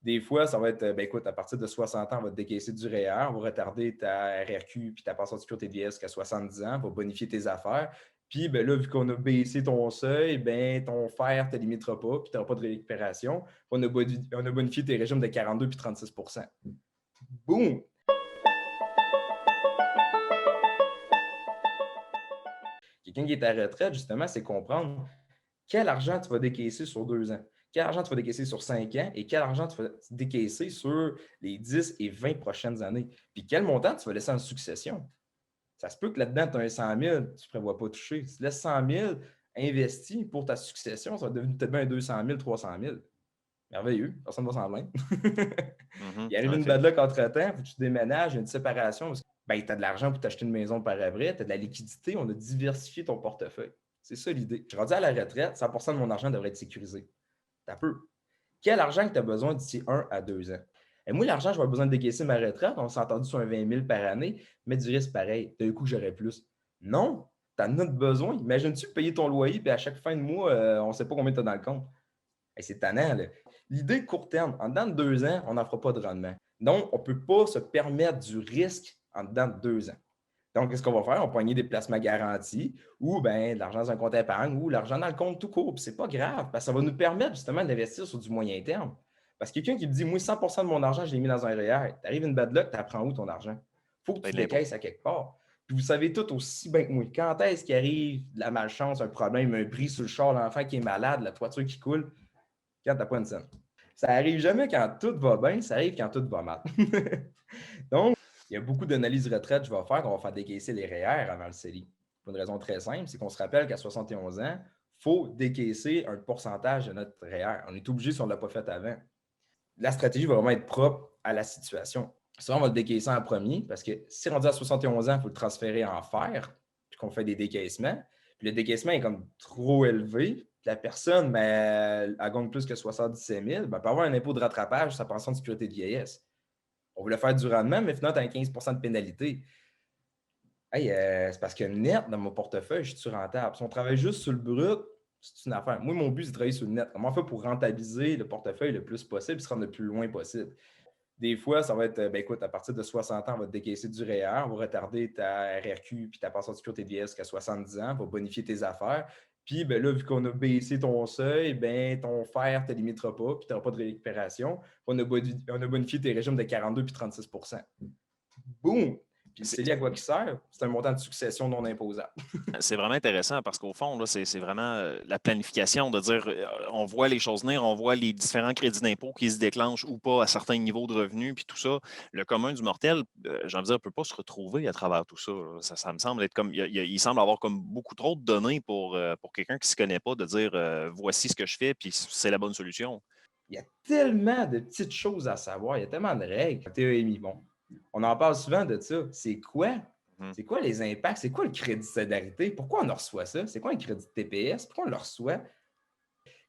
Des fois, ça va être, ben écoute, à partir de 60 ans, on va te décaisser du REER, on va retarder ta RRQ puis ta pension de sécurité vieillesse jusqu'à 70 ans, on va bonifier tes affaires. Puis ben là, vu qu'on a baissé ton seuil, ben ton fer ne te limitera pas, puis tu n'auras pas de récupération. On a bonifié tes régimes de 42 puis 36 Boum! Quelqu'un qui est à la retraite, justement, c'est comprendre quel argent tu vas décaisser sur 2 ans, quel argent tu vas décaisser sur 5 ans et quel argent tu vas décaisser sur les 10 et 20 prochaines années. Puis quel montant tu vas laisser en succession. Ça se peut que là-dedans, tu as un 100 000, tu ne prévois pas toucher. Si tu laisses 100 000 investi pour ta succession, ça va devenir peut-être bien 200 000, 300 000. Merveilleux, personne ne va s'en plaindre. Il arrive En une effet. bad luck entre-temps, faut que tu déménages, il y a une séparation. Ben, tu as de l'argent pour t'acheter une maison par après, tu as de la liquidité, on a diversifié ton portefeuille. C'est ça l'idée. Je suis rendu à la retraite, 100% de mon argent devrait être sécurisé. T'as peu. Quel argent que tu as besoin d'ici 1 à 2 ans? Et moi, l'argent, je vais avoir besoin de décaisser ma retraite. On s'est entendu sur un 20 000 par année, mais du risque pareil. D'un coup, j'aurais plus. Non, tu en as besoin. Imagine-tu payer ton loyer, puis à chaque fin de mois, on ne sait pas combien tu as dans le compte. Hey, c'est tannant, là. L'idée court terme, en dedans de 2 ans, on n'en fera pas de rendement. Donc, on ne peut pas se permettre du risque en dedans de 2 ans. Donc, qu'est-ce qu'on va faire? On va poigner des placements garantis ou ben, de l'argent dans un compte épargne ou l'argent dans le compte tout court. Puis c'est pas grave, parce que ça va nous permettre justement d'investir sur du moyen terme. Parce que quelqu'un qui me dit, moi, 100% de mon argent, je l'ai mis dans un REER. Tu arrives une bad luck, tu apprends où ton argent? Il faut que Ben, tu de l'impôt. décaisses à quelque part. Puis vous savez tout aussi bien que moi. Quand est-ce qu'il arrive de la malchance, un problème, un bris sur le char, l'enfant qui est malade, la toiture qui coule, quand tu n'as pas une scène? Ça arrive jamais quand tout va bien, ça arrive quand tout va mal. Donc, il y a beaucoup d'analyses retraite que je vais faire. On va faire décaisser les REER avant le CELI. Pour une raison très simple, c'est qu'on se rappelle qu'à 71 ans, il faut décaisser un pourcentage de notre REER. On est obligé si on ne l'a pas fait avant. La stratégie va vraiment être propre à la situation. Ça, on va le décaisser en premier parce que si rendu à 71 ans, il faut le transférer en fer, puis qu'on fait des décaissements. Puis le décaissement est comme trop élevé. Puis la personne, ben, elle gagne plus que 77 000, ben, elle peut avoir un impôt de rattrapage sur sa pension de sécurité de vieillesse. On voulait faire du rendement, mais finalement, tu as un 15% de pénalité. Hey, c'est parce que net, dans mon portefeuille, je suis rentable. Si on travaille juste sur le brut, c'est une affaire. Moi, mon but, c'est de travailler sur le net. Comment on fait pour rentabiliser le portefeuille le plus possible et se rendre le plus loin possible? Des fois, ça va être, ben écoute, à partir de 60 ans, on va te décaisser du REER, on va retarder ta RRQ puis ta pension de sécurité vieillesse jusqu'à 70 ans, on va bonifier tes affaires. Puis ben là, vu qu'on a baissé ton seuil, ben ton fer ne te limitera pas, puis tu n'auras pas de récupération. On a bonifié tes régimes de 42 puis 36 Boum! Puis le C'est CELI, à quoi qui sert? C'est un montant de succession non imposable. c'est vraiment intéressant parce qu'au fond, là, c'est vraiment la planification de dire on voit les choses venir, on voit les différents crédits d'impôt qui se déclenchent ou pas à certains niveaux de revenus, puis tout ça. Le commun du mortel, j'ai envie de dire, ne peut pas se retrouver à travers tout ça. Ça me semble être comme. Il semble avoir comme beaucoup trop de données pour quelqu'un qui ne se connaît pas de dire voici ce que je fais, puis c'est la bonne solution. Il y a tellement de petites choses à savoir, il y a tellement de règles. TEMI, bon, on en parle souvent de ça. C'est quoi? Mhm. C'est quoi les impacts? C'est quoi le crédit de solidarité? Pourquoi on en reçoit ça? C'est quoi un crédit de TPS? Pourquoi on le reçoit?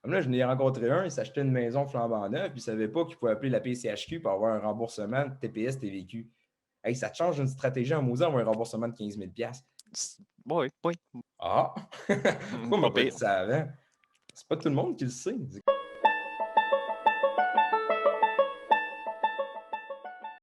Comme là, je n'ai rencontré un, il s'achetait une maison flambant neuve, puis il ne savait pas qu'il pouvait appeler la PCHQ pour avoir un remboursement de TPS TVQ. Hey, ça te change une stratégie en maudit avoir un remboursement de 15 000 Oui, oui. Ah! Pourquoi on ne Pas m'a pas pire. dit ça avant? C'est pas tout le monde qui le sait.